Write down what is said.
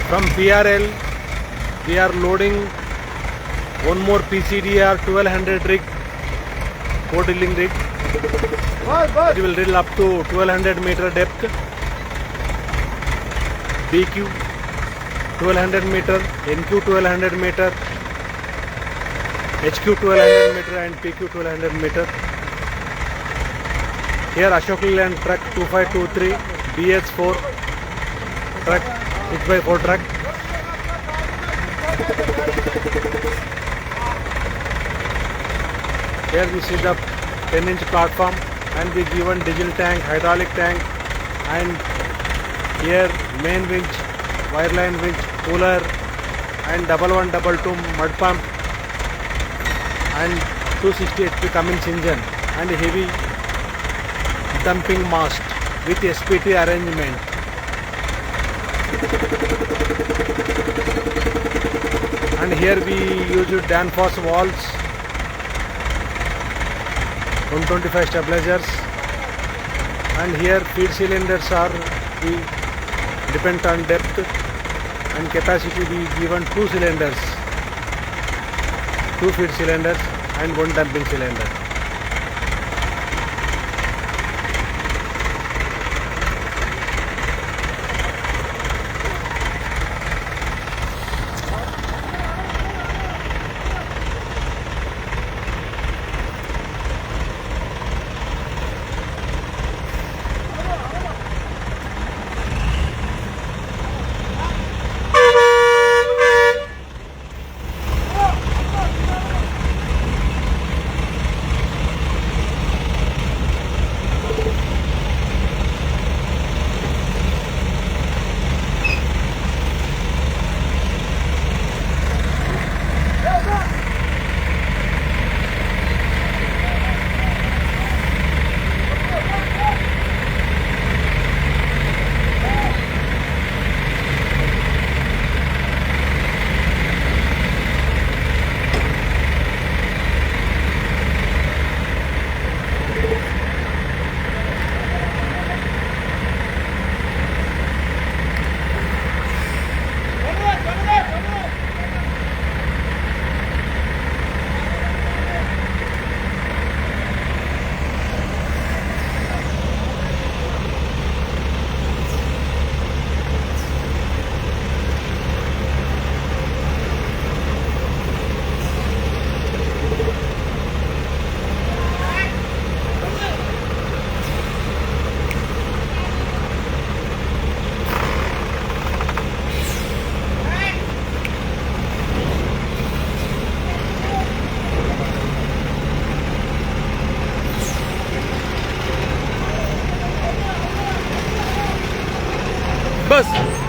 From PRL, we are loading one more PCDR 1200 rig, core drilling rig. It will drill up to 1200 meter depth. BQ 1200 meter, NQ 1200 meter, HQ 1200 meter and PQ 1200 meter. Here Ashok Leyland truck 2523 BS4 truck 6x4 truck. Here we see the 10-inch platform and we given diesel tank, hydraulic tank, and here main winch, wireline winch, cooler and 1122 mud pump and 260 HP Cummins engine and heavy dumping mast with SPT arrangement. And here we use Danfoss valves, 125 stabilizers, and here feed cylinders are we depend on depth and capacity. We given 2 cylinders, 2 feed cylinders and 1 dumping cylinder. बस